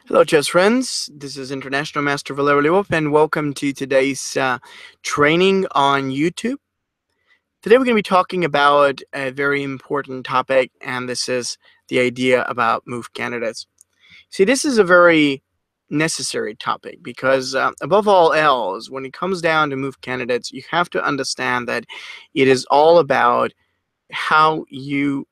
Hello, chess friends. This is International Master Valeri, Lilov, and welcome to today's training on YouTube. Today we're going to be talking about a very important topic, and this is the idea about move candidates. See, this is a very necessary topic because above all else, when it comes down to move candidates, you have to understand that it is all about how you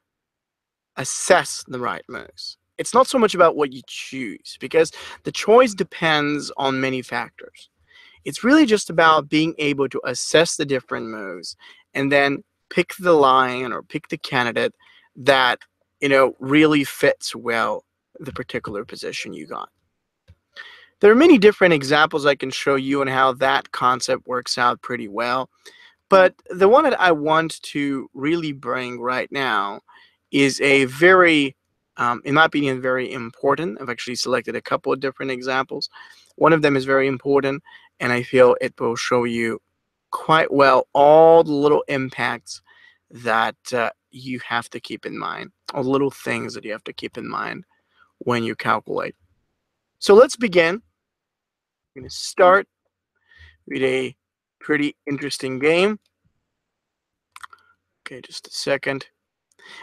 assess the right moves. It's not so much about what you choose, because the choice depends on many factors. It's really just about being able to assess the different moves and then pick the line or pick the candidate that really fits well the particular position you got. There are many different examples I can show you on how that concept works out pretty well, but the one that I want to really bring right now is a very, in my opinion, very important. I've actually selected a couple of different examples. One of them is very important, and I feel it will show you quite well all the little impacts that you have to keep in mind, all the little things that you have to keep in mind when you calculate. So let's begin. I'm going to start with a pretty interesting game. Okay, just a second.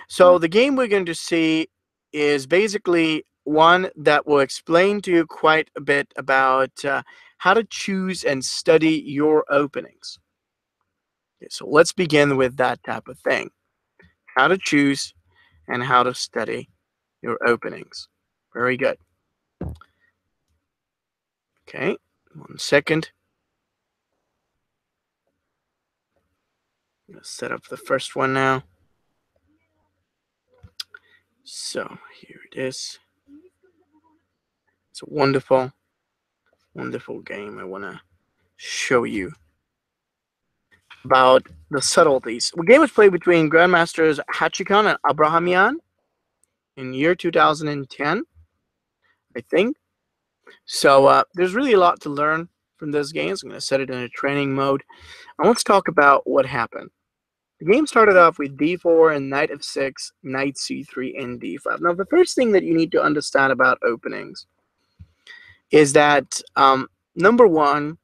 So the game we're going to see is basically one that will explain to you quite a bit about how to choose and study your openings. Okay, so let's begin with that type of thing. How to choose and how to study your openings. Very good. Okay, 1 second. I'm going to set up the first one now. So here it is. It's a wonderful, wonderful game. I want to show you about the subtleties. The game was played between Grandmasters Hachikhan and Abrahamian in year 2010, I think. So there's really a lot to learn from those games. I'm going to set it in a training mode. And let's talk about what happened. The game started off with d4 and knight f6, knight c3, and d5. Now, the first thing that you need to understand about openings is that, number one,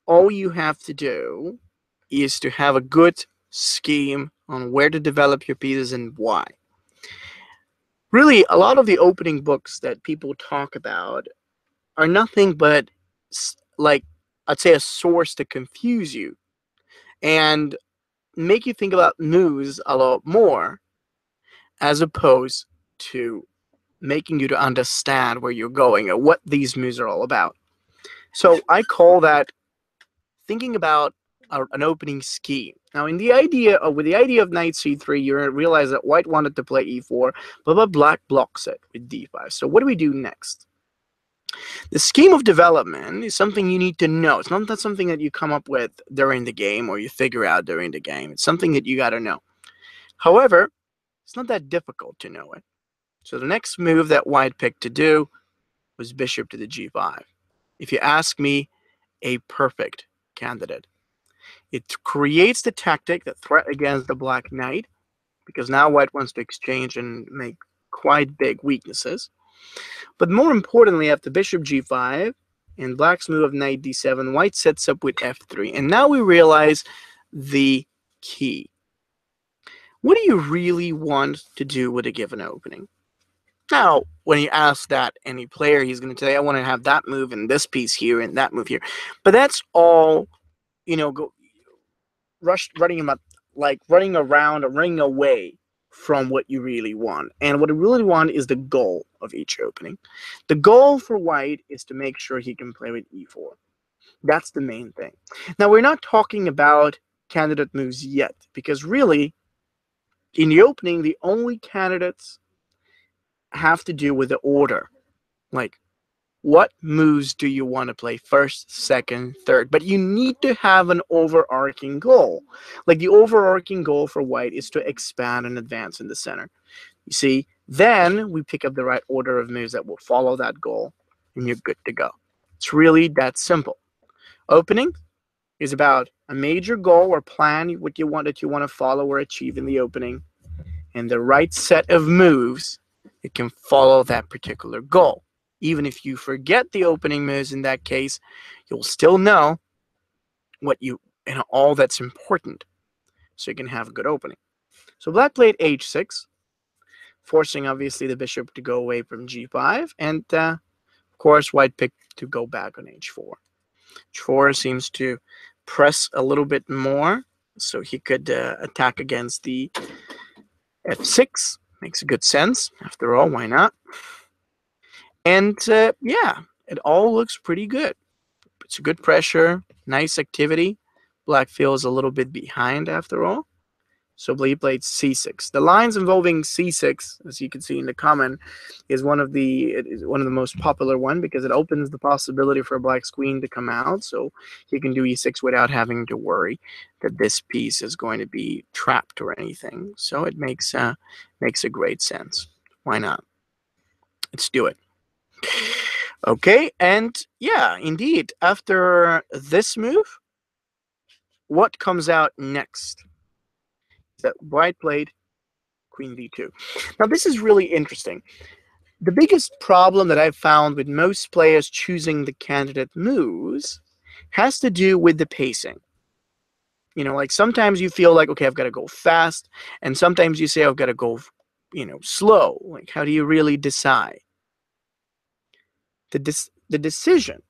all you have to do is to have a good scheme on where to develop your pieces and why. Really, a lot of the opening books that people talk about are nothing but, like, I'd say, a source to confuse you and make you think about moves a lot more, as opposed to making you to understand where you're going or what these moves are all about. So I call that thinking about an opening scheme. Now, with the idea of knight c3, you realize that white wanted to play e4, but black blocks it with d5. So what do we do next? The scheme of development is something you need to know. It's not something that you come up with during the game or you figure out during the game. It's something that you got to know. However, it's not that difficult to know it. So the next move that white picked to do was bishop to the g5. If you ask me, a perfect candidate. It creates the tactic, the threat against the black knight, because now white wants to exchange and make quite big weaknesses. But more importantly, after bishop g5 and black's move of knight d7, white sets up with f3. And now we realize the key. What do you really want to do with a given opening? Now, when you ask that any player, he's going to say, I want to have that move and this piece here and that move here. But that's all, running around or running away from what you really want. And what you really want is the goal of each opening. The goal for white is to make sure he can play with e4. That's the main thing. Now, we're not talking about candidate moves yet, because really, in the opening, the only candidates have to do with the order. Like, what moves do you want to play first, second, third? But you need to have an overarching goal. Like, the overarching goal for white is to expand and advance in the center. You see, then we pick up the right order of moves that will follow that goal, and you're good to go. It's really that simple. Opening is about a major goal or plan, what you want to follow or achieve in the opening, and the right set of moves that can follow that particular goal. Even if you forget the opening moves in that case, you'll still know all that's important, so you can have a good opening. So black played h6, forcing obviously the bishop to go away from g5, and of course white picked to go back on h4. h4 seems to press a little bit more, so he could attack against the f6. Makes good sense. After all, why not? And yeah, it all looks pretty good. It's a good pressure, nice activity. Black feels a little bit behind after all. So he played c6. The lines involving c6, as you can see in the comment, is one of the most popular one because it opens the possibility for black's queen to come out. So he can do e6 without having to worry that this piece is going to be trapped or anything. So it makes a great sense. Why not? Let's do it. Okay, and yeah, indeed, after this move, what comes out next? That white played queen d2. Now, this is really interesting. The biggest problem that I've found with most players choosing the candidate moves has to do with the pacing. You know, like sometimes you feel like, okay, I've got to go fast, and sometimes you say, I've got to go, slow. Like, how do you really decide? The decision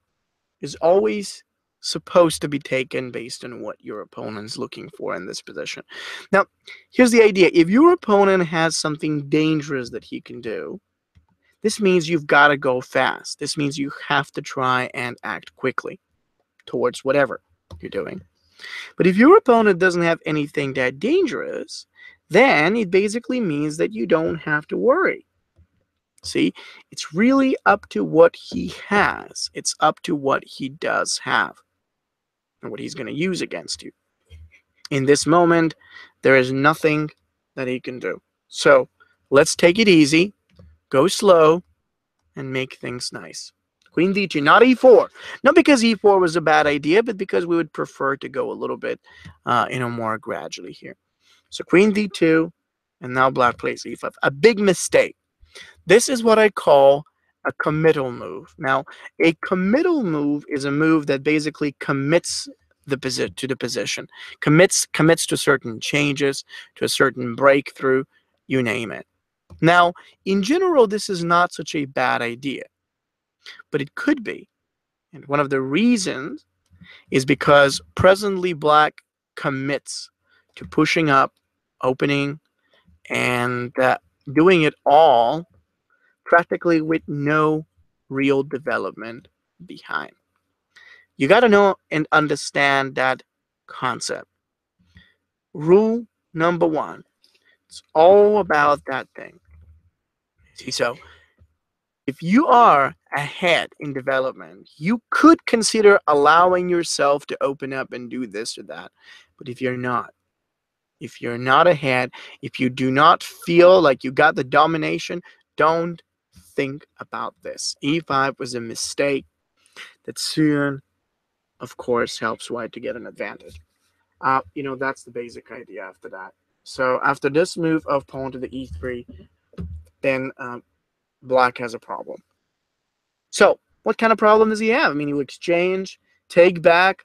is always supposed to be taken based on what your opponent's looking for in this position. Now, here's the idea. If your opponent has something dangerous that he can do, this means you've got to go fast. This means you have to try and act quickly towards whatever you're doing. But if your opponent doesn't have anything that dangerous, then it basically means that you don't have to worry. See, it's really up to what he has. It's up to what he does have and what he's going to use against you. In this moment, there is nothing that he can do. So let's take it easy, go slow, and make things nice. Queen d2, not e4. Not because e4 was a bad idea, but because we would prefer to go a little bit, more gradually here. So queen d2, and now black plays e5. A big mistake. This is what I call a committal move. Now, a committal move is a move that basically commits to the position, commits to certain changes, to a certain breakthrough, you name it. Now, in general, this is not such a bad idea, but it could be. And one of the reasons is because presently black commits to pushing up, opening, and doing it all practically with no real development behind. You got to know and understand that concept. Rule number one, it's all about that thing. See, so if you are ahead in development, you could consider allowing yourself to open up and do this or that. But if you're not ahead, if you do not feel like you got the domination, don't think about this. E5 was a mistake that soon, of course, helps white to get an advantage. That's the basic idea after that. So after this move of pawn to the e3, then black has a problem. So what kind of problem does he have? I mean, you exchange, take back,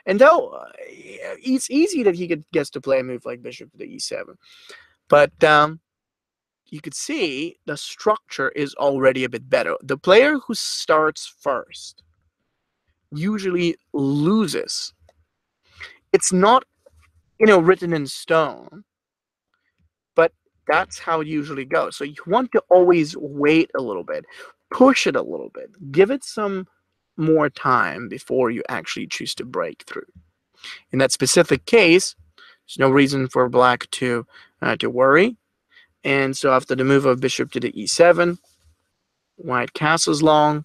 and though it's easy that he gets to play a move like bishop to the e7, but you could see the structure is already a bit better. The player who starts first usually loses. It's not, written in stone, but that's how it usually goes. So you want to always wait a little bit, push it a little bit, give it some more time before you actually choose to break through. In that specific case, there's no reason for black to worry. And so after the move of bishop to the e7, white castles long,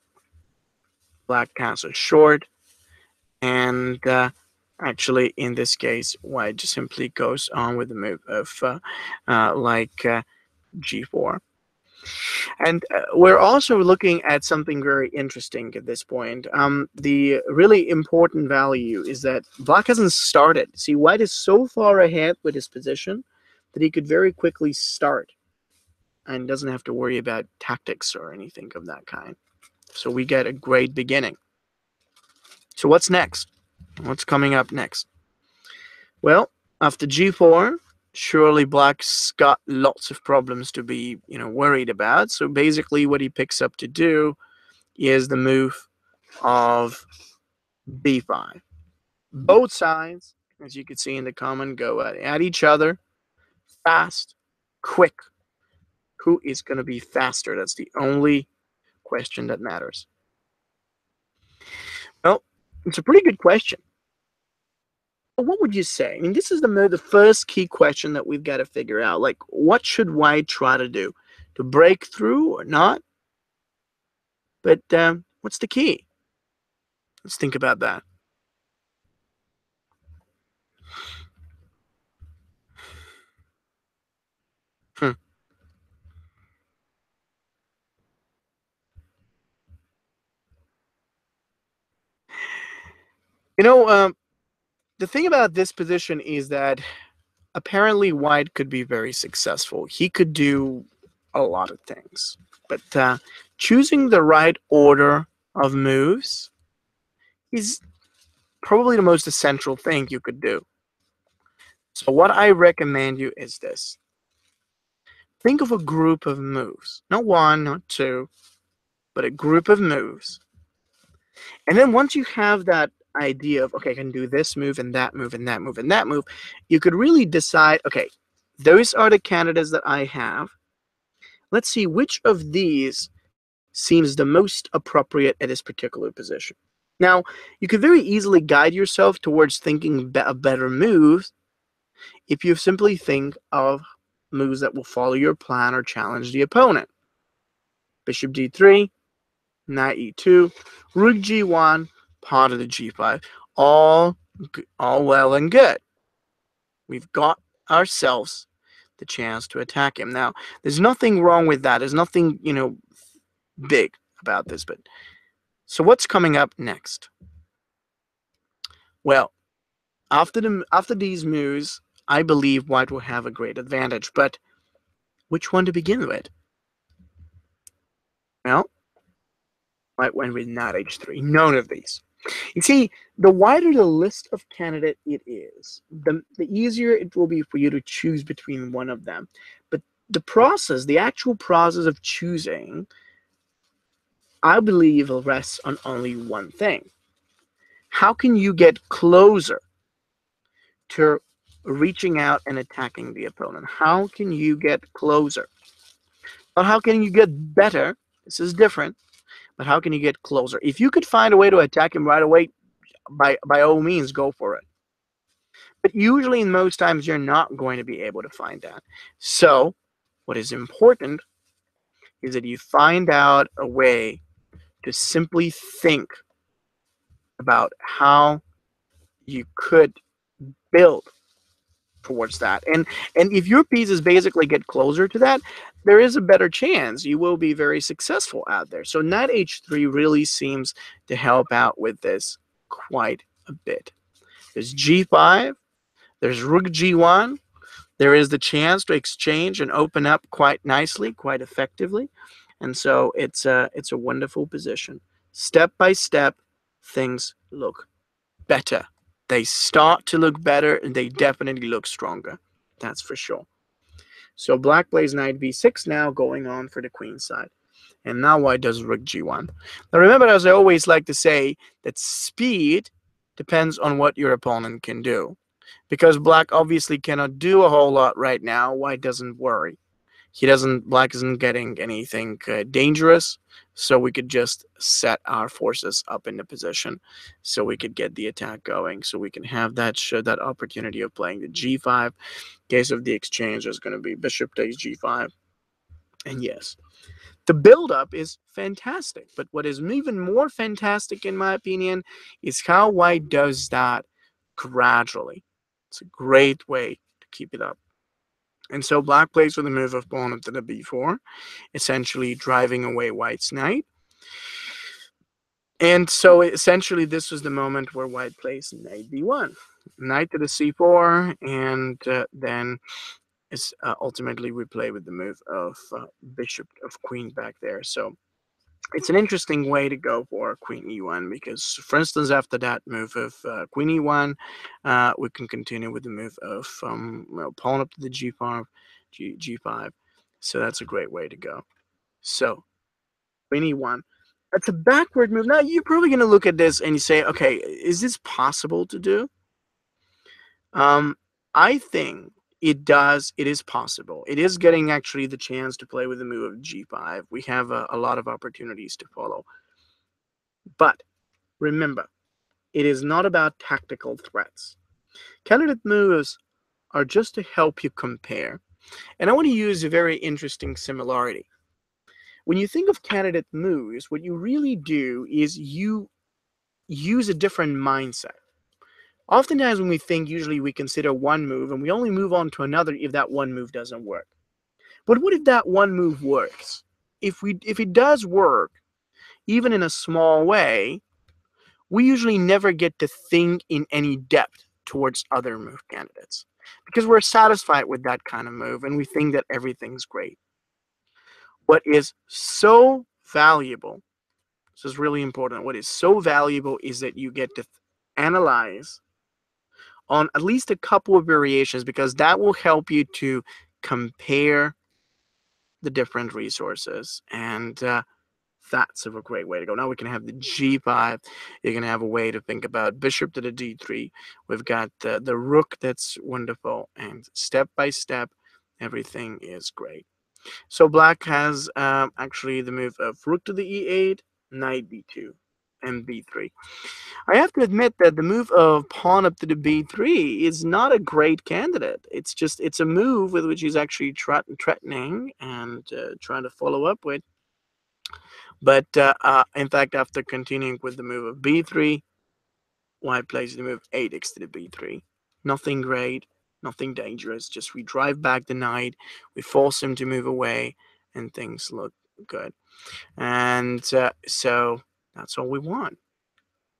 black castles short, and actually in this case, white just simply goes on with the move of g4. And we're also looking at something very interesting at this point. The really important value is that black hasn't started. See, white is so far ahead with his position that he could very quickly start and doesn't have to worry about tactics or anything of that kind. So we get a great beginning. So what's next? What's coming up next? Well, after g4, surely black's got lots of problems to be, worried about. So basically what he picks up to do is the move of b5. Both sides, as you can see in the comment, go at each other fast, quick. Who is going to be faster? That's the only question that matters. Well, it's a pretty good question. What would you say? I mean, this is the first key question that we've got to figure out. Like, what should white try to do? To break through or not? But what's the key? Let's think about that. Hmm. You know, the thing about this position is that apparently white could be very successful. He could do a lot of things. But choosing the right order of moves is probably the most essential thing you could do. So what I recommend you is this. Think of a group of moves. Not one, not two, but a group of moves. And then once you have that idea of, okay, I can do this move and that move and that move and that move, you could really decide, okay, those are the candidates that I have. Let's see which of these seems the most appropriate at this particular position. Now, you could very easily guide yourself towards thinking a better move if you simply think of moves that will follow your plan or challenge the opponent. Bishop d3, knight e2, rook g1, pawn to the g5. All well and good. We've got ourselves the chance to attack him. Now, there's nothing wrong with that. There's nothing, big about this. But so what's coming up next? Well, after these moves, I believe white will have a great advantage. But which one to begin with? Well, white went with knight h3. None of these. You see, the wider the list of candidate it is, the easier it will be for you to choose between one of them. But the actual process of choosing, I believe, rests on only one thing. How can you get closer to reaching out and attacking the opponent? How can you get closer? Or how can you get better? This is different. But how can you get closer? If you could find a way to attack him right away, by all means, go for it. But usually, in most times, you're not going to be able to find that. So what is important is that you find out a way to simply think about how you could build towards that. And if your pieces basically get closer to that, there is a better chance you will be very successful out there. So knight h3 really seems to help out with this quite a bit. There's g5, there's rook g1. There is the chance to exchange and open up quite nicely, quite effectively. And so it's a wonderful position. Step by step, things look better. They start to look better, and they definitely look stronger. That's for sure. So black plays knight b6 now, going on for the queen side. And now white does rook g1. Now remember, as I always like to say, that speed depends on what your opponent can do. Because black obviously cannot do a whole lot right now, white doesn't worry. Black isn't getting anything dangerous, so we could just set our forces up in the position so we could get the attack going, so we can have that opportunity of playing the g5. In case of the exchange, there's going to be bishop takes g5. And yes, the build-up is fantastic, but what is even more fantastic, in my opinion, is how white does that gradually. It's a great way to keep it up. And so black plays with the move of pawn up to the b4, essentially driving away white's knight. And so essentially this was the moment where white plays knight b1. Knight to the c4, and then ultimately we play with the move of bishop of queen back there. So it's an interesting way to go for queen e1 because, for instance, after that move of queen e1, we can continue with the move of pawn up to the g5, g5. So that's a great way to go. So queen e1. That's a backward move. Now you're probably going to look at this and you say, okay, is this possible to do? I think it does. It is possible. It is getting actually the chance to play with the move of g5. We have a lot of opportunities to follow. But remember, it is not about tactical threats. Candidate moves are just to help you compare. And I want to use a very interesting similarity. When you think of candidate moves, what you really do is you use a different mindset. Oftentimes when we think, usually we consider one move and we only move on to another if that one move doesn't work. But what if that one move works? If it does work, even in a small way, we usually never get to think in any depth towards other move candidates because we're satisfied with that kind of move and we think that everything's great. What is so valuable, this is really important, what is so valuable is that you get to analyze on at least a couple of variations because that will help you to compare the different resources, and that's a great way to go. Now we can have the g5. You're going to have a way to think about bishop to the d3. We've got the rook that's wonderful, and step by step, everything is great. So black has actually the move of rook to the e8, knight b2, and b3. I have to admit that the move of pawn up to the b3 is not a great candidate. It's a move with which he's actually threatening and trying to follow up with. But in fact, after continuing with the move of b3, white plays the move 8x to the b3. Nothing great, nothing dangerous. Just we drive back the knight, we force him to move away, and things look good. And so that's all we want.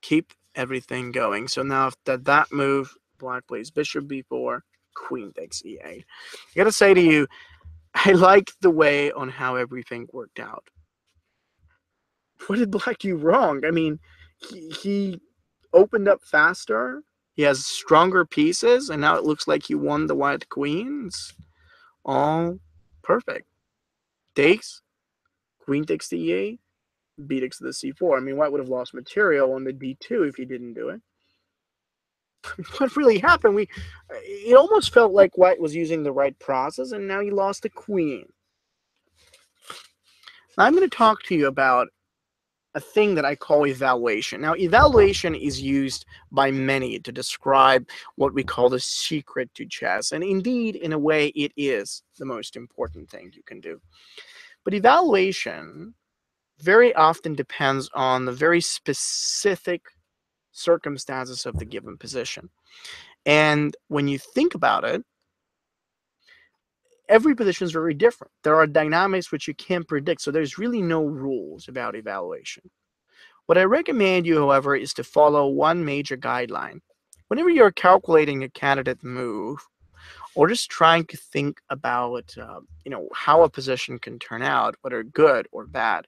Keep everything going. So now after that move, black plays bishop b4, queen takes e8. I gotta say to you, I like the way on how everything worked out. What did black do wrong? I mean, he opened up faster. He has stronger pieces, and now it looks like he won the white queens. All perfect. Takes, queen takes the e8, b takes the c4. I mean, white would have lost material on the d2 if he didn't do it. What really happened? It almost felt like white was using the right process, and now he lost the queen. Now I'm going to talk to you about a thing that I call evaluation. Now, evaluation is used by many to describe what we call the secret to chess. And indeed, in a way, it is the most important thing you can do. But evaluation very often depends on the very specific circumstances of the given position. And when you think about it, every position is very different. There are dynamics which you can't predict. So there's really no rules about evaluation. What I recommend you, however, is to follow one major guideline. Whenever you're calculating a candidate move, or just trying to think about, how a position can turn out, whether good or bad,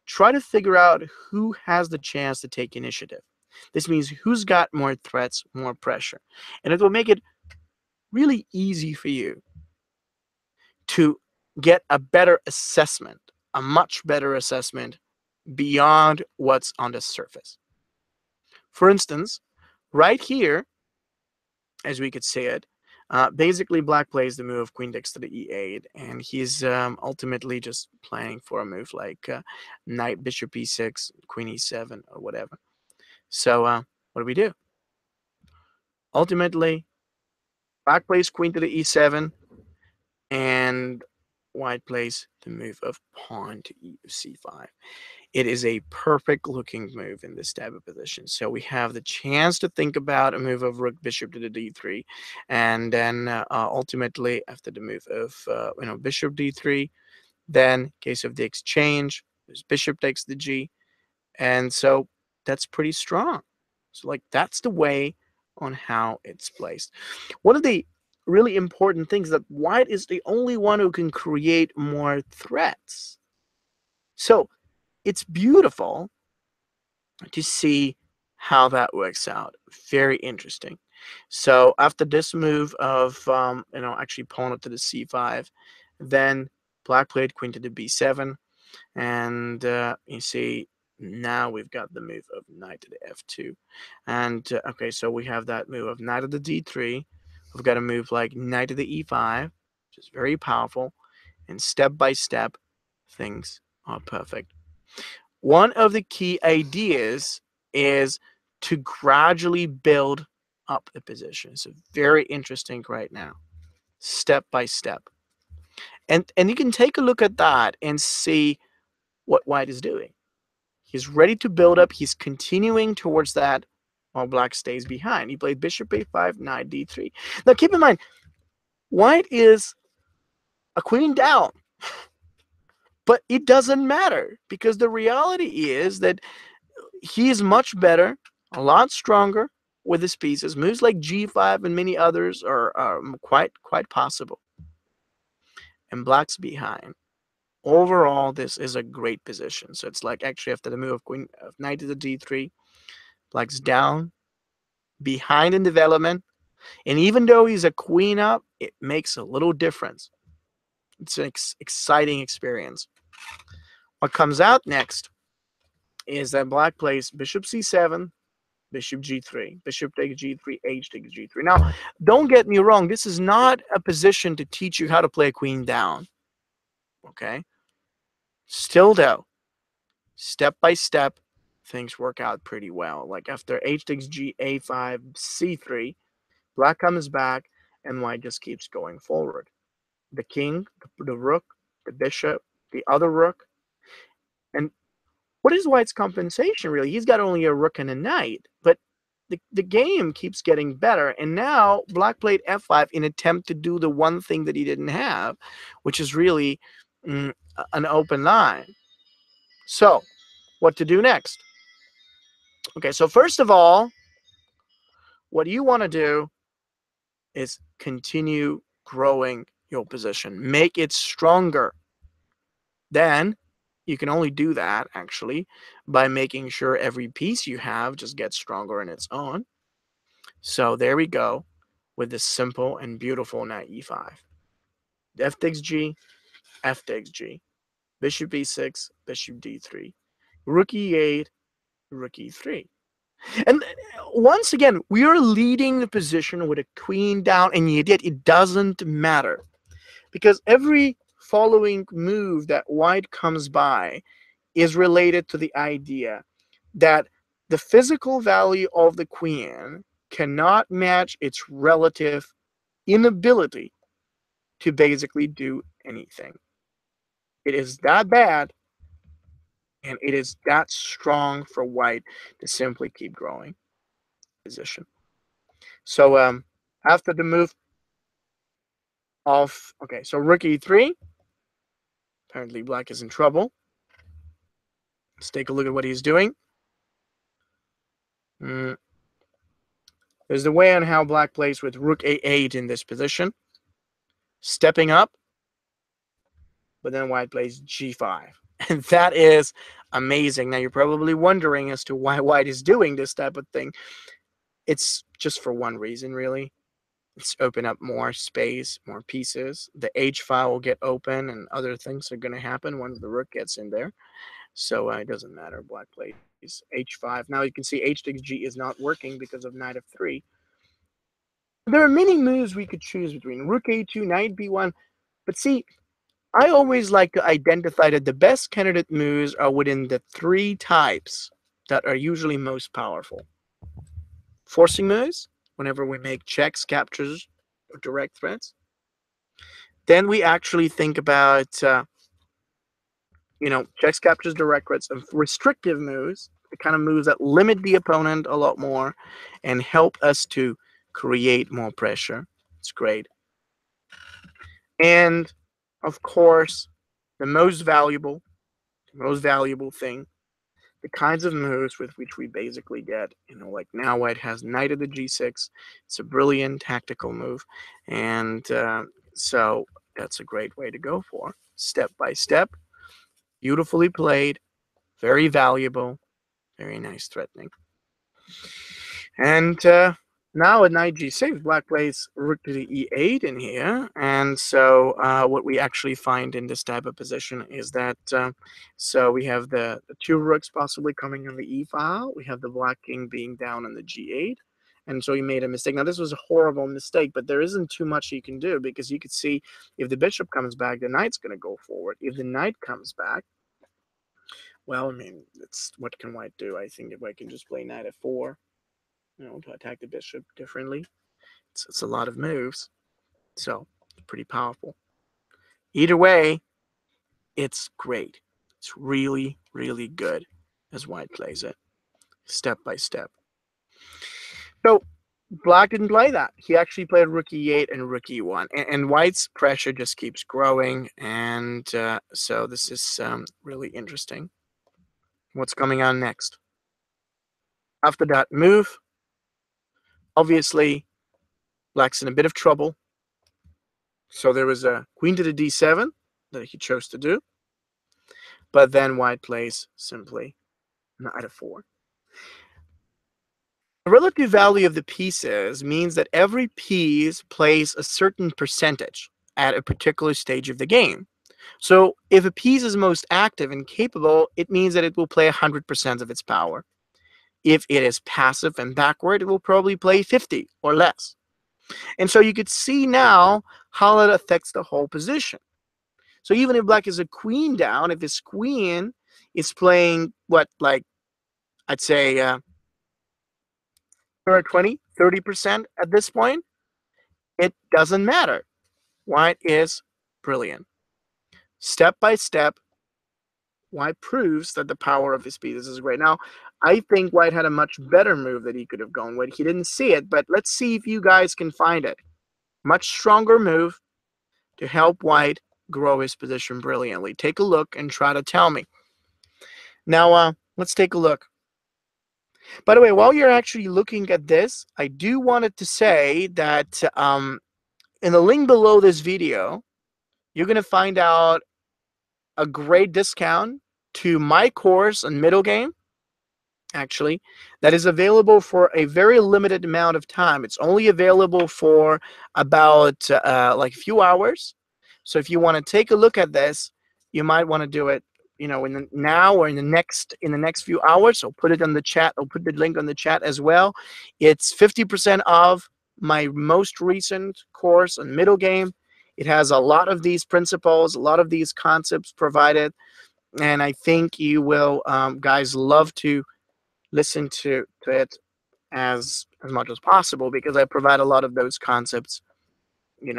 try to figure out who has the chance to take initiative. This means who's got more threats, more pressure. And it will make it really easy for you to get a better assessment, a much better assessment beyond what's on the surface. For instance, right here, as we could say it, basically black plays the move queen takes to the e8, and he's ultimately just playing for a move like knight bishop e6, queen e7, or whatever. So what do? Ultimately, black plays queen to the e7, and white plays the move of pawn to c5. It is a perfect looking move in this type of position. So we have the chance to think about a move of rook bishop to the d3, and then ultimately after the move of bishop d3, then case of the exchange, bishop takes the g, and so that's pretty strong. So like that's the way on how it's placed. One of the really important things that white is the only one who can create more threats. So it's beautiful to see how that works out. Very interesting. So after this move of actually pawn up to the c5, then black played queen to the b7, and you see now we've got the move of knight to the f2, and okay, so we have that move of knight to the d3. We've got a move like knight to the e5, which is very powerful, and step by step, things are perfect. One of the key ideas is to gradually build up the position. So very interesting right now, step by step. And you can take a look at that and see what white is doing. He's ready to build up. He's continuing towards that while black stays behind. He played bishop a5, knight d3. Now keep in mind, white is a queen down. But it doesn't matter, because the reality is that he is much better, a lot stronger with his pieces. Moves like g5 and many others are quite possible. And black's behind. Overall, this is a great position. So it's like actually after the move of knight to the d3, black's down, behind in development. And even though he's a queen up, it makes a little difference. It's an exciting experience. What comes out next is that black plays bishop c7, bishop g3, bishop takes g3, h takes g3. Now, don't get me wrong. This is not a position to teach you how to play a queen down. Okay? Still, though, step by step, things work out pretty well. Like after h takes g, a5, c3, black comes back, and white just keeps going forward. The king, the rook, the bishop, the other rook. And what is white's compensation, really? He's got only a rook and a knight, but the game keeps getting better. And now black played f5 in attempt to do the one thing that he didn't have, which is really an open line. So what to do next? Okay, so first of all, what you want to do is continue growing your position. Make it stronger. Then you can only do that, actually, by making sure every piece you have just gets stronger in its own. So there we go with this simple and beautiful knight e5. F takes g, f takes g. Bishop e6, bishop d3. Rook e8, rook e3. And once again, we are leading the position with a queen down, and yet it doesn't matter. Because every following move that white comes by is related to the idea that the physical value of the queen cannot match its relative inability to basically do anything. It is that bad, and it is that strong for white to simply keep growing position. So after the move of, okay, so rook e3, apparently black is in trouble. Let's take a look at what he's doing. There's the way on how black plays with rook a8 in this position, stepping up, but then white plays g5. And that is amazing. Now you're probably wondering as to why white is doing this type of thing. It's just for one reason, really. It's open up more space, more pieces. The h file will get open, and other things are going to happen once the rook gets in there. So it doesn't matter. Black plays h5. Now you can see h takes g is not working because of knight f3. There are many moves we could choose between rook a2, knight b1. But see, I always like to identify that the best candidate moves are within the three types that are usually most powerful. Forcing moves, whenever we make checks, captures, or direct threats. Then we actually think about, checks, captures, direct threats, and restrictive moves, the kind of moves that limit the opponent a lot more and help us to create more pressure. It's great. And, of course, the most valuable thing, the kinds of moves with which we basically get, like now white has knight of the g6. It's a brilliant tactical move. And so that's a great way to go for. Step by step, beautifully played, Very valuable, very nice threatening. And now at knight g6, black plays rook to the e8 in here. And so what we actually find in this type of position is that, so we have the two rooks possibly coming on the e file. We have the black king being down on the g8. And so he made a mistake. Now, this was a horrible mistake, but there isn't too much you can do, because you could see if the bishop comes back, the knight's going to go forward. If the knight comes back, well, I mean, it's what can white do? I think if I can just play knight f4, to attack the bishop differently. It's a lot of moves, so it's pretty powerful. Either way, it's great. It's really, really good as white plays it, step by step. So black didn't play that. He actually played rook e8 and rook e1, and white's pressure just keeps growing, and so this is really interesting. What's coming on next? After that move, obviously, black's in a bit of trouble. So there was a queen to the d7 that he chose to do. But then white plays simply knight f4. The relative value of the pieces means that every piece plays a certain percentage at a particular stage of the game. So if a piece is most active and capable, it means that it will play 100% of its power. If it is passive and backward, it will probably play 50 or less. And so you could see now how that affects the whole position. So even if black is a queen down, if his queen is playing like I'd say 20, 30% at this point, it doesn't matter. White is brilliant. Step by step, white proves that the power of his pieces is great. Now, I think white had a much better move that he could have gone with. He didn't see it, but let's see if you guys can find it. Much stronger move to help white grow his position brilliantly. Take a look and try to tell me. Now, let's take a look. By the way, while you're actually looking at this, I do wanted to say that in the link below this video, you're going to find out a great discount to my course on middle game, actually, that is available for a very limited amount of time. It's only available for about like a few hours. So if you want to take a look at this, you might want to do it, now or in the next few hours. I'll put it in the chat. I'll put the link on the chat as well. It's 50% off my most recent course on middle game. It has a lot of these principles, a lot of these concepts provided, and I think you will, guys, love to listen to it as much as possible, because I provide a lot of those concepts, in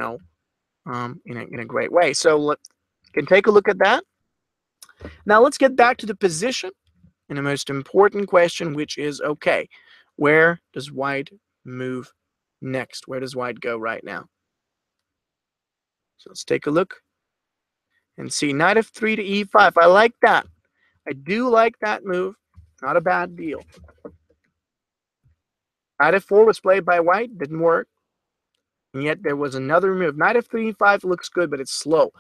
a great way. So you can take a look at that. Now let's get back to the position and the most important question, which is, okay, where does white move next? Where does white go right now? So let's take a look and see. Knight f3 to e5. I like that. I do like that move. Not a bad deal. Knight f4 was played by white. Didn't work. And yet there was another move. Knight f3, e5 looks good, but it's slow.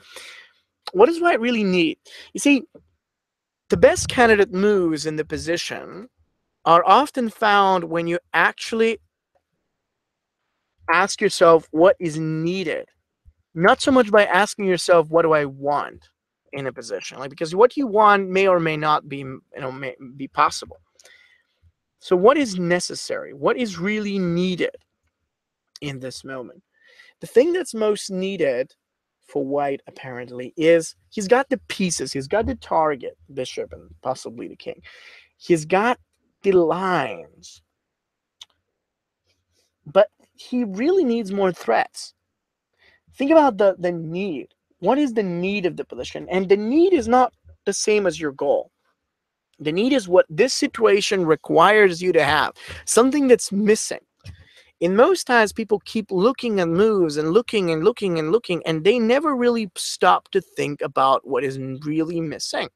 What does white really need? You see, the best candidate moves in the position are often found when you actually ask yourself what is needed. Not so much by asking yourself, what do I want in a position? Because what you want may or may not be, may be possible. So what is necessary? What is really needed in this moment? The thing that's most needed for white, apparently, is he's got the pieces. He's got the target, bishop, and possibly the king. He's got the lines. But he really needs more threats. Think about the need. What is the need of the position? And the need is not the same as your goal. The need is what this situation requires you to have. Something that's missing. In most times, people keep looking at moves and looking and looking and looking, and they never really stop to think about what is really missing.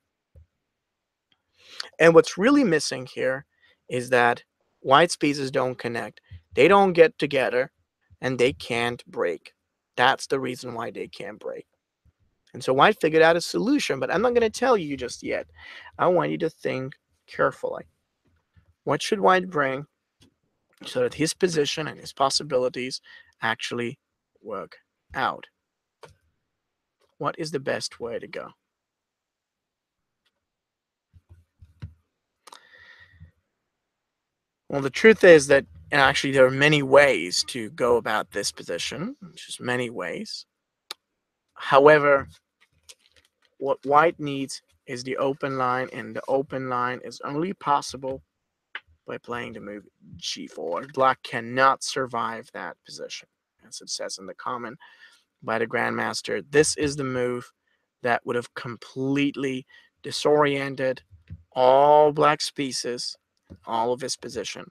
And what's really missing here is that white's pieces don't connect. They don't get together, and they can't break. That's the reason why they can't break. And so white figured out a solution, but I'm not going to tell you just yet. I want you to think carefully. What should white bring so that his position and his possibilities actually work out? What is the best way to go? Well, the truth is that, and actually there are many ways to go about this position, just many ways. However, what white needs is the open line, and the open line is only possible by playing the move g4. Black cannot survive that position, as it says in the comment by the Grandmaster. This is the move that would have completely disoriented all Black's pieces, all of his position.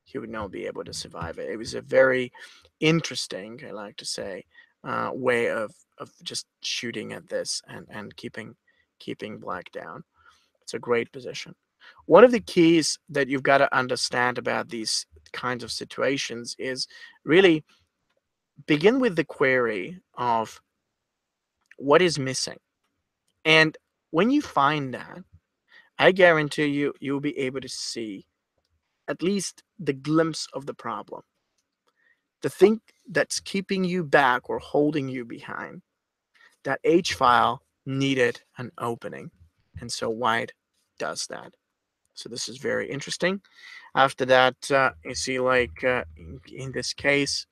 He would not be able to survive it. It was a very interesting, I like to say, way of just shooting at this and keeping Black down. It's a great position. One of the keys that you've got to understand about these kinds of situations is really begin with the query of what is missing. And when you find that, I guarantee you, you'll be able to see at least the glimpse of the problem. The thing that's keeping you back or holding you behind, that H file needed an opening. And so white does that. So this is very interesting. After that, you see, like in this case,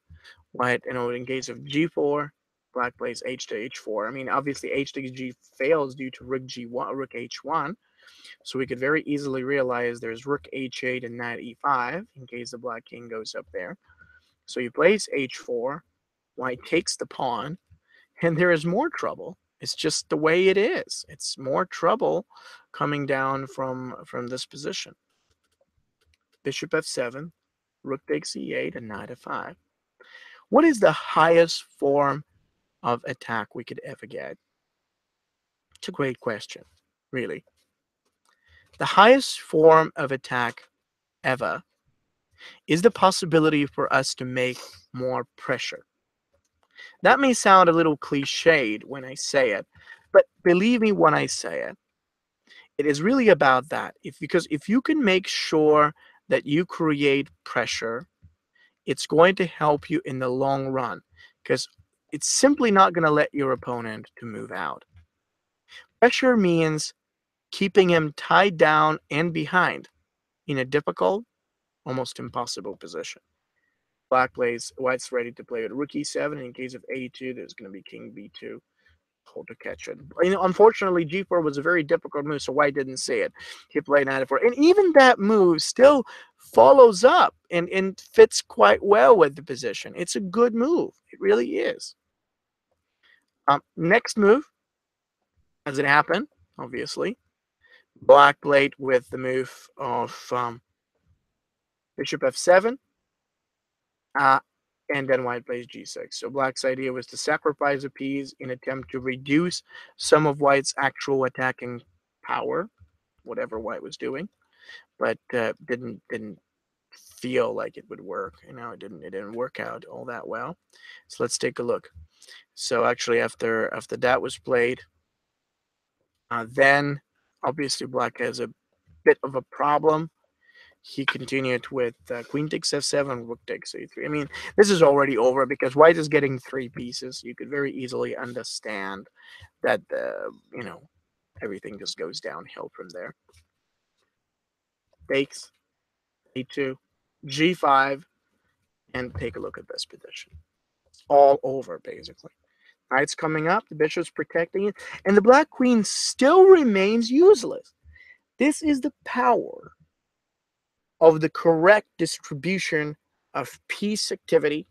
white, in case of g4, black plays h to h4. I mean, obviously h to g fails due to rook g1, rook h1. So we could very easily realize there's rook h8 and knight e5 in case the black king goes up there. So he plays h4, white takes the pawn, and there is more trouble. It's just the way it is. It's more trouble coming down from this position. Bishop f7, rook takes e8, and knight f5. What is the highest form of attack we could ever get? It's a great question, really. The highest form of attack ever is the possibility for us to make more pressure. That may sound a little cliched when I say it, but believe me when I say it, it is really about that. Because if you can make sure that you create pressure, it's going to help you in the long run, because it's simply not going to let your opponent to move out. Pressure means keeping him tied down and behind in a difficult, almost impossible position. Black plays, white's ready to play with rook e7. In case of a2, there's going to be king b2. Hold to catch it. Unfortunately, g4 was a very difficult move, so white didn't see it. He played knight f4. And even that move still follows up and fits quite well with the position. It's a good move. It really is. Next move, as it happened, obviously, black played with the move of bishop f7. And then white plays g6. So black's idea was to sacrifice a piece in attempt to reduce some of white's actual attacking power, whatever white was doing, but didn't feel like it would work. It didn't work out all that well. So let's take a look. So actually, after that was played, then obviously black has a bit of a problem. He continued with queen takes f7, rook takes a3. I mean, this is already over because white is getting 3 pieces. You could very easily understand that, everything just goes downhill from there. Takes a2, g5, and take a look at this position. It's all over, basically. Knight's coming up, the bishop's protecting it, and the black queen still remains useless. This is the power of the correct distribution of piece activity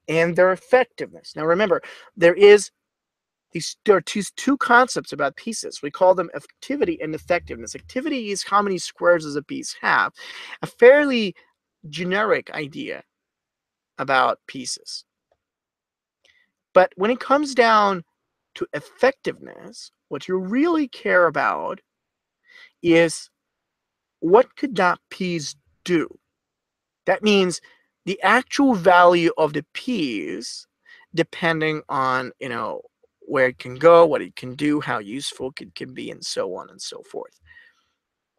and their effectiveness. Now remember, there are two concepts about pieces. We call them activity and effectiveness. Activity is how many squares does a piece have, a fairly generic idea about pieces. But when it comes down to effectiveness, what you really care about is what could that piece do? That means the actual value of the piece, depending on, where it can go, what it can do, how useful it can be, and so on and so forth.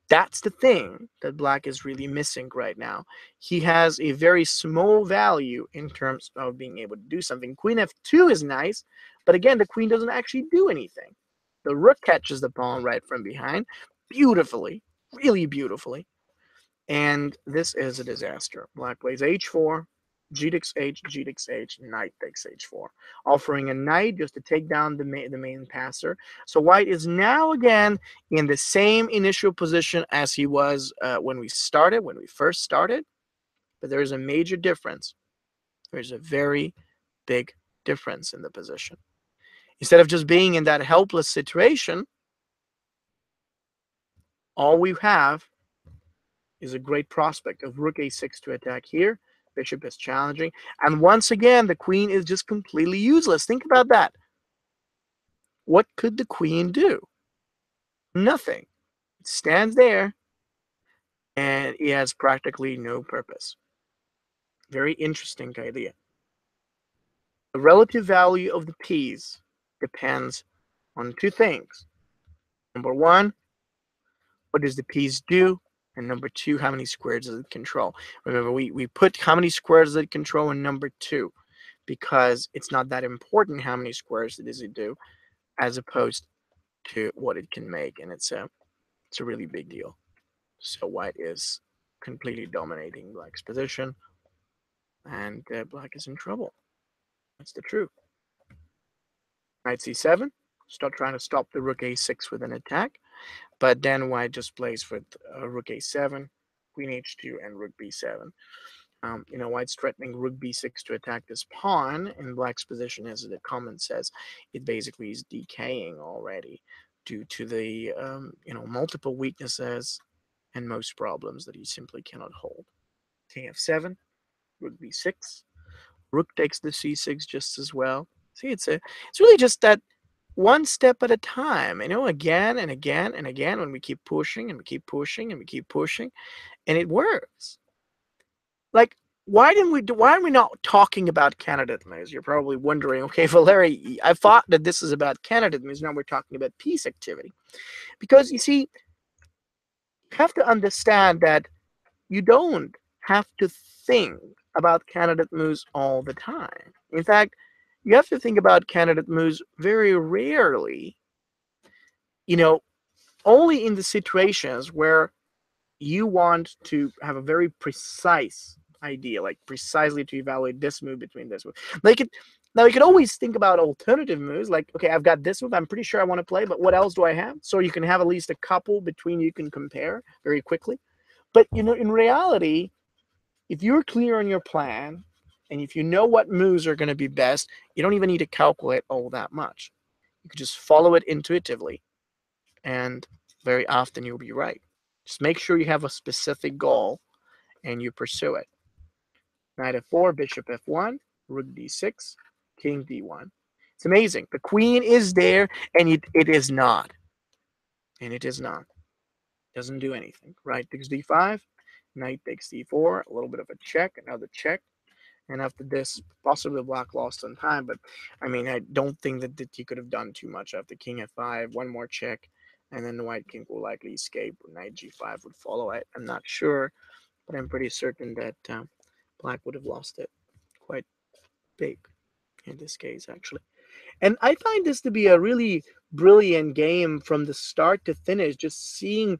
That's the thing that black is really missing right now. He has a very small value in terms of being able to do something. Queen f2 is nice, but again, the queen doesn't actually do anything. The rook catches the pawn right from behind beautifully, really beautifully. And this is a disaster. Black plays h4, g takes h, g takes h, knight takes h4, offering a knight just to take down the main passer. So white is now again in the same initial position as he was when we first started, but there is a major difference. There's a very big difference in the position. Instead of just being in that helpless situation, all we have is a great prospect of rook a6 to attack here. Bishop is challenging. And once again, the queen is just completely useless. Think about that. What could the queen do? Nothing. It stands there, and it has practically no purpose. Very interesting idea. The relative value of the piece depends on two things. Number one, what does the piece do? And number two, how many squares does it control? Remember, we put how many squares does it control in number two, because it's not that important how many squares does it do, as opposed to what it can make, and it's a really big deal. So white is completely dominating black's position, and black is in trouble. That's the truth. Knight c7, start trying to stop the rook a6 with an attack, but then white just plays with rook a7, queen h2, and rook b7. White's threatening rook b6 to attack this pawn in black's position, as the comment says. It basically is decaying already due to the multiple weaknesses and most problems that he simply cannot hold. King f7, rook b6, rook takes the c6 just as well. See, it's really just that one step at a time, again and again and again, when we keep pushing and we keep pushing and we keep pushing, and it works. Like, why are we not talking about candidate moves? You're probably wondering, okay, Valeri, I thought that this is about candidate moves. Now we're talking about piece activity. Because, you see, you have to understand that you don't have to think about candidate moves all the time. In fact, you have to think about candidate moves very rarely, only in the situations where you want to have a very precise idea, like precisely to evaluate this move between this move. Now you can always think about alternative moves, like, okay, I've got this move, I'm pretty sure I want to play, but what else do I have? So you can have at least a couple between you can compare very quickly. But in reality, if you're clear on your plan, and if you know what moves are going to be best, you don't even need to calculate all that much. You could just follow it intuitively, and very often you'll be right. Just make sure you have a specific goal and you pursue it. Knight f4, bishop f1, rook d6, king d1. It's amazing. The queen is there, and it is not. And it is not. Doesn't do anything. Right takes d5, knight takes d4, a little bit of a check, another check. And after this, possibly black lost on time, but I don't think that he could have done too much. After king f5, one more check, and then the white king will likely escape. Knight g5 would follow. I'm not sure, but I'm pretty certain that black would have lost it quite big in this case, actually. And I find this to be a really brilliant game from the start to finish, just seeing,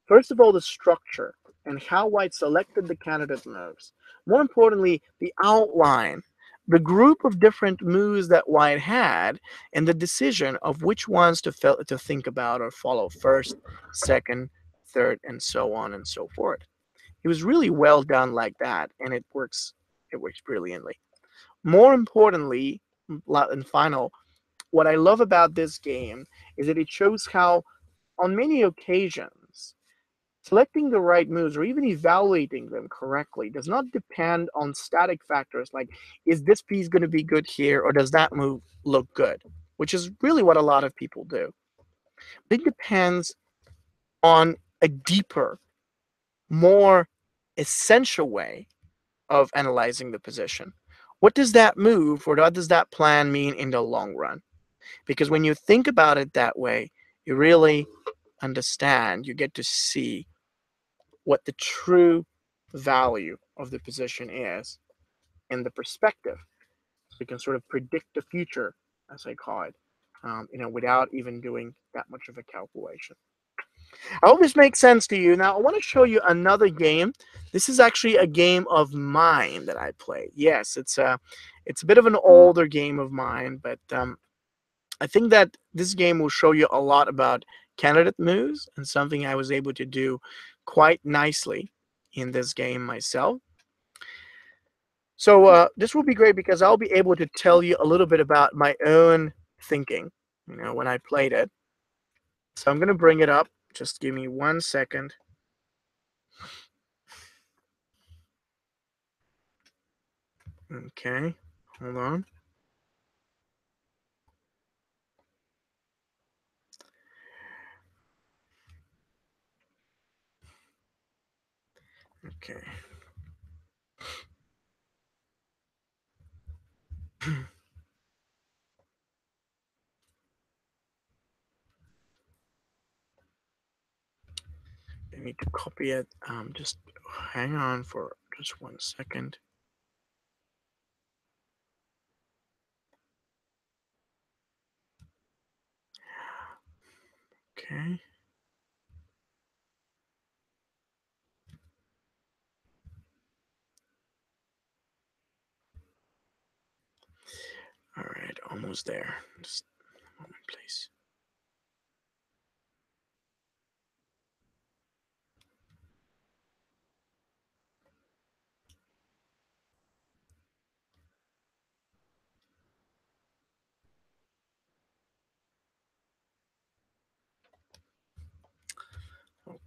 first of all, the structure and how white selected the candidate moves. More importantly, the outline, the group of different moves that white had, and the decision of which ones to think about or follow first, second, third, and so on and so forth. It was really well done like that, and it works brilliantly. More importantly, and final, what I love about this game is that it shows how, on many occasions, selecting the right moves or even evaluating them correctly does not depend on static factors like, is this piece going to be good here, or does that move look good? Which is really what a lot of people do. It depends on a deeper, more essential way of analyzing the position. What does that move or what does that plan mean in the long run? because when you think about it that way, you really understand, you get to see what the true value of the position is in the perspective. So you can sort of predict the future, as I call it, without even doing that much of a calculation. I hope this makes sense to you. Now, I want to show you another game. This is actually a game of mine that I play. Yes, it's a bit of an older game of mine, but I think that this game will show you a lot about candidate moves and something I was able to do quite nicely in this game myself. So this will be great because I'll be able to tell you a little bit about my own thinking, when I played it. So I'm going to bring it up. Just give me 1 second. Okay, hold on. Okay. I need to copy it. Just hang on for just 1 second. Okay. All right, almost there. Just a moment, please.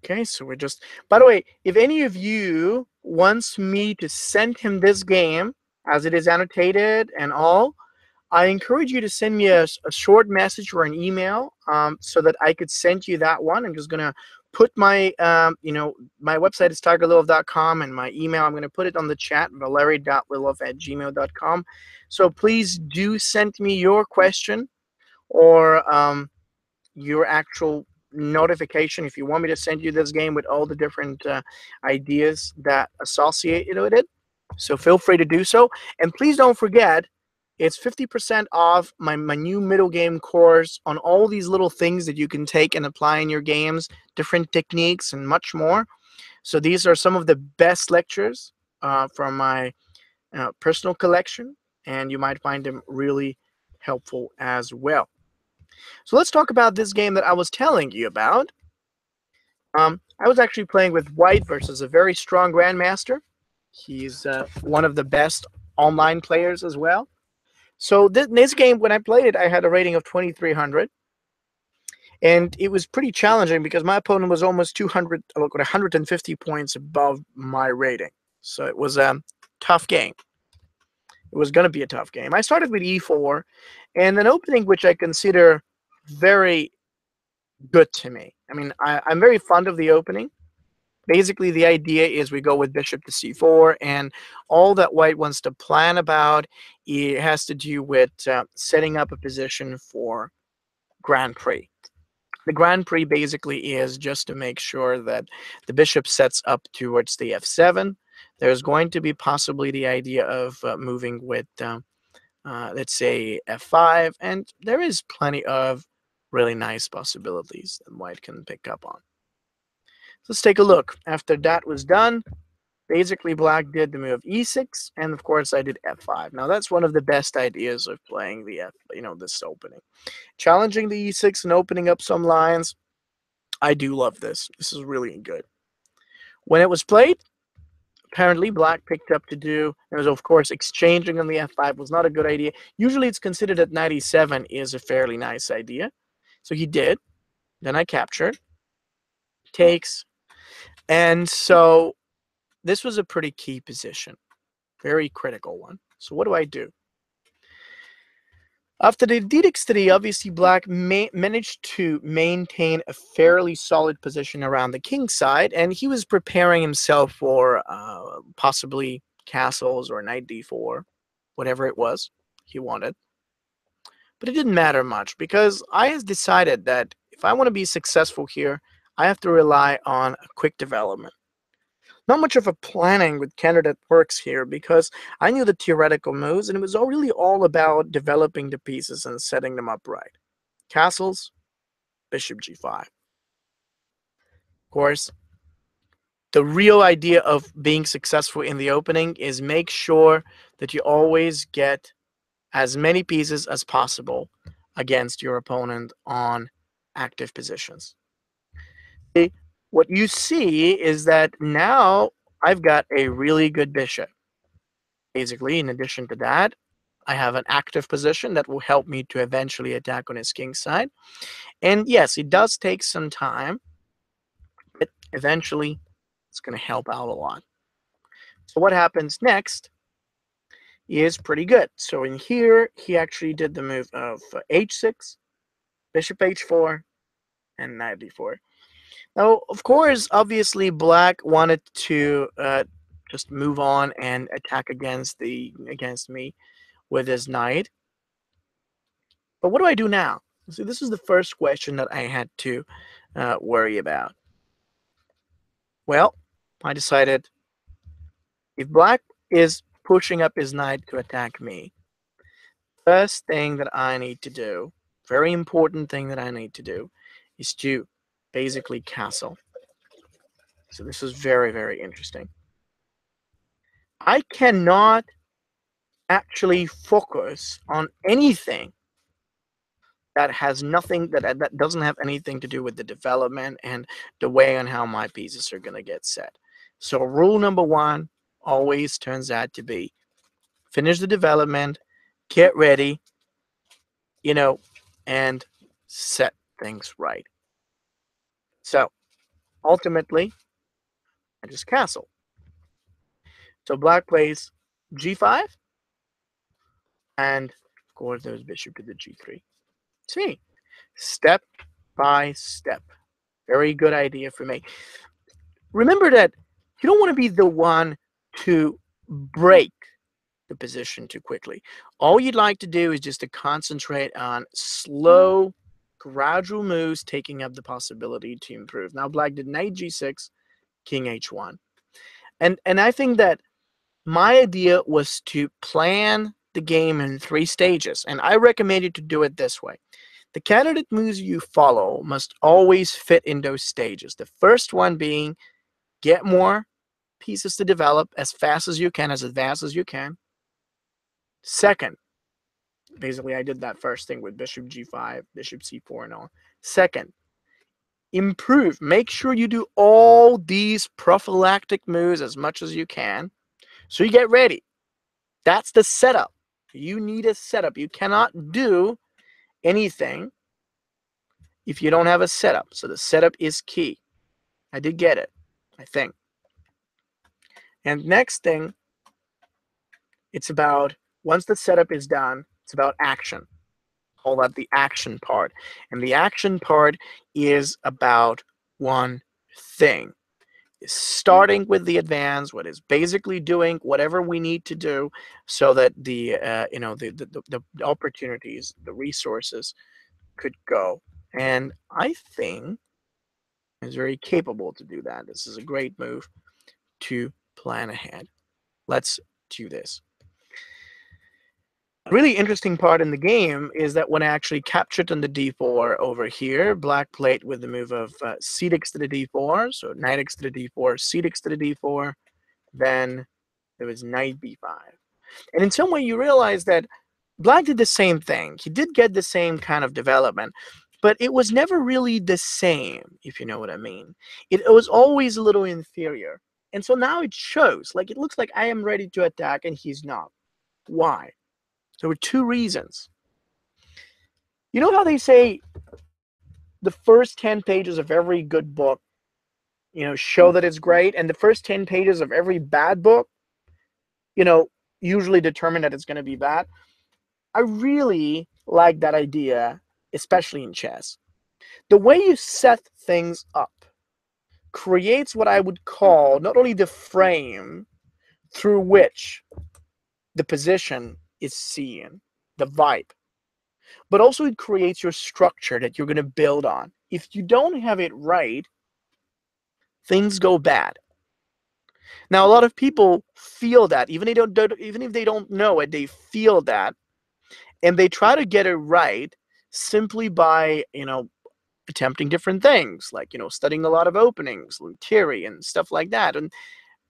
Okay, so we're just. By the way, if any of you wants me to send him this game as it is annotated and all, I encourage you to send me a short message or an email so that I could send you that one. I'm just gonna put my my website is tigerlilov.com and my email. I'm gonna put it on the chat, valeri.lilov@gmail.com. So please do send me your question or your actual notification if you want me to send you this game with all the different ideas that associated with it. So feel free to do so. And please don't forget, it's 50% off my new middle game course on all these little things that you can take and apply in your games, different techniques, and much more. So these are some of the best lectures from my personal collection, and you might find them really helpful as well. So let's talk about this game that I was telling you about. I was actually playing with White versus a very strong Grandmaster. He's one of the best online players as well. So this game, when I played it, I had a rating of 2,300. And it was pretty challenging because my opponent was almost 200, 150 points above my rating. So it was a tough game. It was going to be a tough game. I started with e4 and an opening which I consider very good to me. I mean, I'm very fond of the opening. Basically, the idea is we go with bishop to c4, and all that White wants to plan about it has to do with setting up a position for Grand Prix. The Grand Prix basically is just to make sure that the bishop sets up towards the f7. There's going to be possibly the idea of moving with, let's say, f5, and there is plenty of really nice possibilities that White can pick up on. Let's take a look. After that was done, basically Black did the move e6, and of course I did f5. Now that's one of the best ideas of playing the this opening. Challenging the e6 and opening up some lines. I do love this. This is really good. When it was played, apparently Black picked up to do, there was of course exchanging on the f5 was not a good idea. Usually it's considered that knight e7 is a fairly nice idea. So he did. Then I captured. Takes. And so this was a pretty key position. Very critical one. So what do I do? After the d6, obviously Black managed to maintain a fairly solid position around the king side, and he was preparing himself for possibly castles or knight d4, whatever it was he wanted. But it didn't matter much because I has decided that if I want to be successful here, I have to rely on a quick development. Not much of a planning with candidate works here because I knew the theoretical moves and it was all really all about developing the pieces and setting them up right. Castles, bishop g5. Of course, the real idea of being successful in the opening is make sure that you always get as many pieces as possible against your opponent on active positions. What you see is that now I've got a really good bishop. Basically, in addition to that, I have an active position that will help me to eventually attack on his king side. And yes, it does take some time, but eventually it's going to help out a lot. So what happens next is pretty good. So in here, he actually did the move of h6, bishop h4, and knight d4. Now, of course, obviously, black wanted to just move on and attack against me with his knight. But what do I do now? See, this is the first question that I had to worry about. Well, I decided if black is pushing up his knight to attack me, first thing that I need to do, very important thing that I need to do, is to basically castle. So this is very, very interesting. I cannot actually focus on anything that has nothing that doesn't have anything to do with the development and the way on how my pieces are going to get set. So rule number one always turns out to be finish the development, get ready, and set things right. So ultimately, I just castle. So black plays g5, and of course there's bishop to the g3. See, step by step. Very good idea for me. Remember that you don't want to be the one to break the position too quickly. All you'd like to do is just to concentrate on slow, gradual moves, taking up the possibility to improve. Now, black did knight g6, king h1. And I think that my idea was to plan the game in 3 stages, and I recommend you to do it this way. The candidate moves you follow must always fit in those stages. The first one being get more pieces to develop as fast as you can, as advanced as you can. Second, basically I did that first thing with bishop g5, bishop c4 and all. Second, improve. Make sure you do all these prophylactic moves as much as you can so you get ready. That's the setup. You need a setup. You cannot do anything if you don't have a setup. So the setup is key. I did get it, I think. And next thing, it's about, once the setup is done, it's about action. Call that the action part. And the action part is about one thing. Is starting with the advance, what is basically doing whatever we need to do so that the opportunities, the resources could go. And I think is very capable to do that. This is a great move to plan ahead. Let's do this. A really interesting part in the game is that when I actually captured on the d4 over here, black played with the move of c6 to the d4, so knight x to the d4, c6 to the d4, then there was knight b5. And in some way you realize that black did the same thing. He did get the same kind of development, but it was never really the same, if you know what I mean. It was always a little inferior. And so now it shows, like it looks like I am ready to attack and he's not. Why? There were 2 reasons. You know how they say the first 10 pages of every good book, show that it's great, and the first 10 pages of every bad book, usually determine that it's going to be bad? I really like that idea, especially in chess. The way you set things up creates what I would call not only the frame through which the position is seen, the vibe, but also it creates your structure that you're going to build on. If you don't have it right, things go bad. Now, a lot of people feel that, even if they don't know it, they feel that, and they try to get it right simply by, attempting different things, like, studying a lot of openings, theory, and stuff like that. And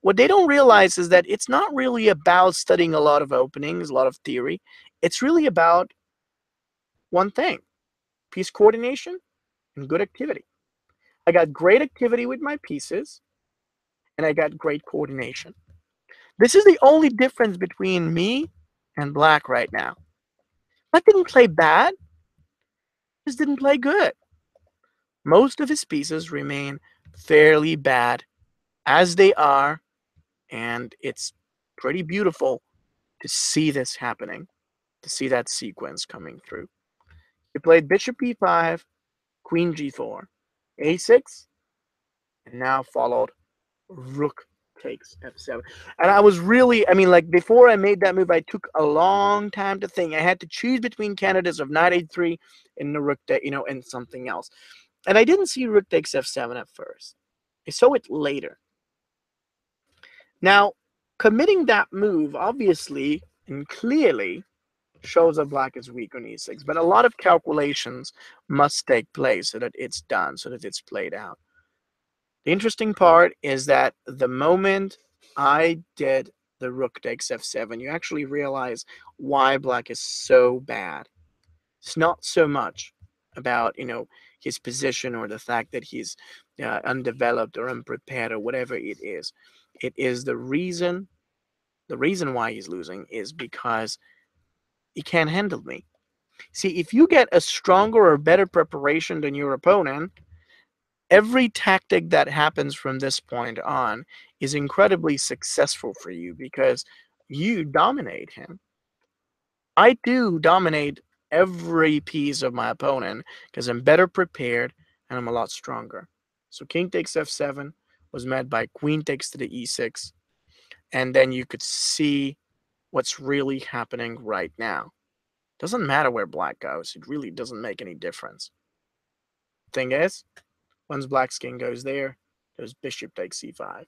what they don't realize is that it's not really about studying a lot of openings, a lot of theory. It's really about one thing: piece coordination and good activity. I got great activity with my pieces, and I got great coordination. This is the only difference between me and Black right now. Black didn't play bad, just didn't play good. Most of his pieces remain fairly bad as they are, and it's pretty beautiful to see this happening, to see that sequence coming through. He played bishop e5, queen g4, a6, and now followed rook takes f7. And I was really, like, before I made that move, I took a long time to think. I had to choose between candidates of knight a3 and the rook, and something else. And I didn't see rook takes f7 at first. I saw it later. Now, committing that move, obviously and clearly, shows that Black is weak on e6, but a lot of calculations must take place so that it's done, so that it's played out. The interesting part is that the moment I did the rook takes f7, you actually realize why Black is so bad. It's not so much about, his position or the fact that he's undeveloped or unprepared or whatever it is. It is the reason why he's losing is because he can't handle me. See, if you get a stronger or better preparation than your opponent, every tactic that happens from this point on is incredibly successful for you because you dominate him. I do dominate every piece of my opponent because I'm better prepared and I'm a lot stronger. So king takes f7 was met by queen takes to the e6, and then you could see what's really happening right now. Doesn't matter where Black goes. It really doesn't make any difference. Thing is, once Black's king goes there, there's bishop takes c5.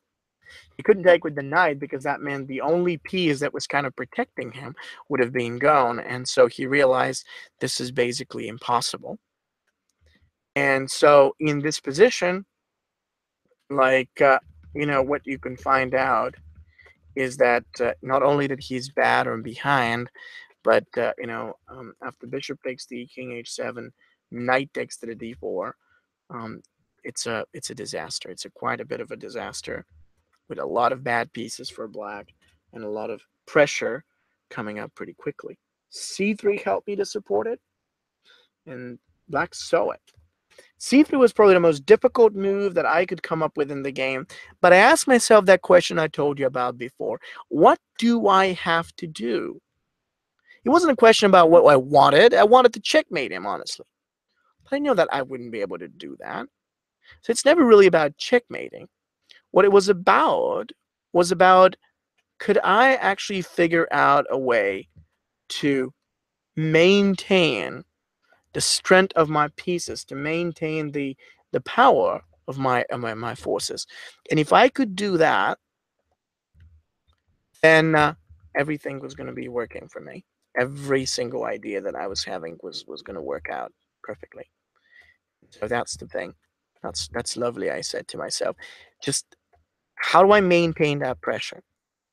He couldn't take with the knight because that meant the only piece that was kind of protecting him would have been gone. And so he realized this is basically impossible. And so in this position, like, what you can find out is that not only that he's bad or behind, but, after bishop takes the king h7, knight takes to the d4, it's a disaster. It's quite a bit of a disaster with a lot of bad pieces for Black and a lot of pressure coming up pretty quickly. c3 helped me to support it, and Black saw it. c3 was probably the most difficult move that I could come up with in the game, but I asked myself that question I told you about before. What do I have to do? It wasn't a question about what I wanted. I wanted to checkmate him, honestly. But I know that I wouldn't be able to do that. So it's never really about checkmating. What it was about could I actually figure out a way to maintain the strength of my pieces, to maintain the power of my forces. And if I could do that, then everything was going to be working for me. Every single idea that I was having was going to work out perfectly. So that's the thing. That's lovely, I said to myself. Just how do I maintain that pressure?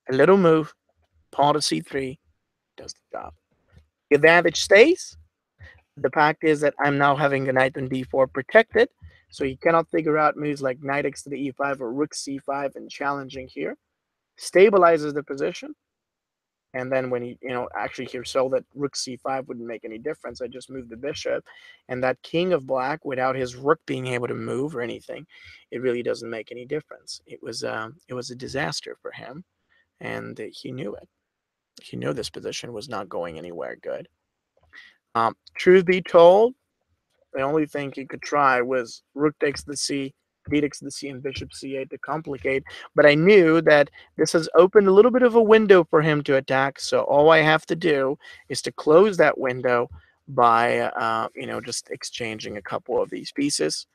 A little move, pawn to c3 does the job. The advantage stays. The fact is that I'm now having a knight on d4 protected, so he cannot figure out moves like knight x to the e5 or rook c5 and challenging here. Stabilizes the position. And then when he, actually here saw that rook c5 wouldn't make any difference, I just moved the bishop. And that king of Black, without his rook being able to move or anything, it really doesn't make any difference. It was a disaster for him, and he knew it. He knew this position was not going anywhere good. Truth be told, the only thing he could try was rook takes the c, d takes the c, and bishop c8 to complicate. But I knew that this has opened a little bit of a window for him to attack. So all I have to do is to close that window by just exchanging a couple of these pieces.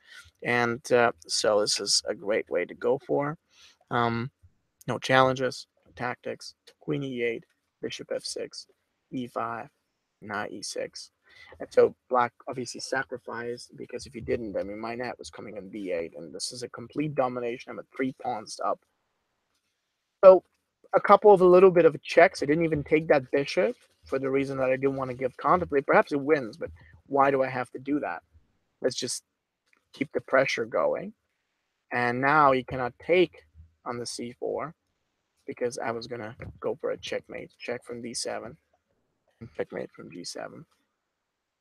And so this is a great way to go for. Um, no challenges, no tactics. Queen e8, bishop f6, e5, knight e6. And so black obviously sacrificed, because if he didn't, I mean, my knight was coming on b8, and this is a complete domination. I'm at 3 pawns up. So a couple of a little bit of checks. I didn't even take that bishop for the reason that I didn't want to give contemplate. Perhaps it wins, but why do I have to do that? Let's just keep the pressure going. And now he cannot take on the c4, because I was going to go for a checkmate. Check from d7 and checkmate from g7.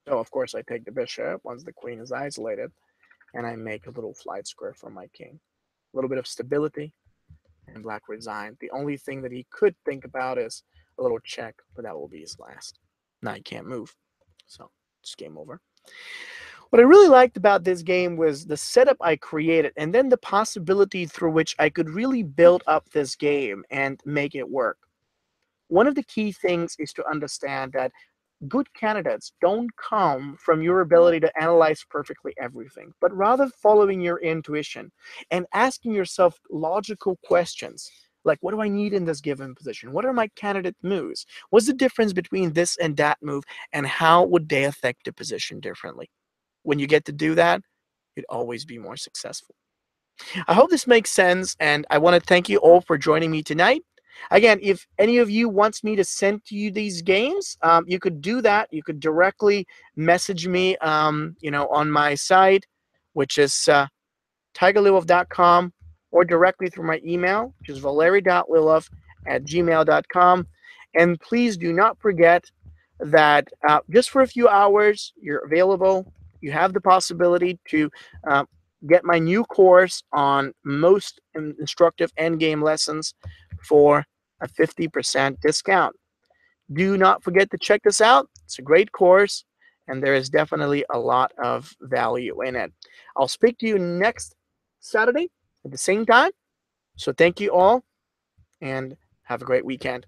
So, of course, I take the bishop once the queen is isolated, and I make a little flight square for my king. A little bit of stability, and black resigned. The only thing that he could think about is a little check, but that will be his last. Now he can't move. So it's game over. What I really liked about this game was the setup I created, and then the possibility through which I could really build up this game and make it work. One of the key things is to understand that good candidates don't come from your ability to analyze perfectly everything, but rather following your intuition and asking yourself logical questions. Like, what do I need in this given position? What are my candidate moves? What's the difference between this and that move? And how would they affect the position differently? When you get to do that, you'd always be more successful. I hope this makes sense, and I want to thank you all for joining me tonight. Again, if any of you wants me to send to you these games, you could do that. You could directly message me, on my site, which is tigerlilov.com, or directly through my email, which is valeri.lilov@gmail.com. And please do not forget that just for a few hours, you're available. You have the possibility to uh, get my new course on most instructive endgame lessons for a 50% discount. Do not forget to check this out. It's a great course, and there is definitely a lot of value in it. I'll speak to you next Saturday at the same time. So thank you all, and have a great weekend.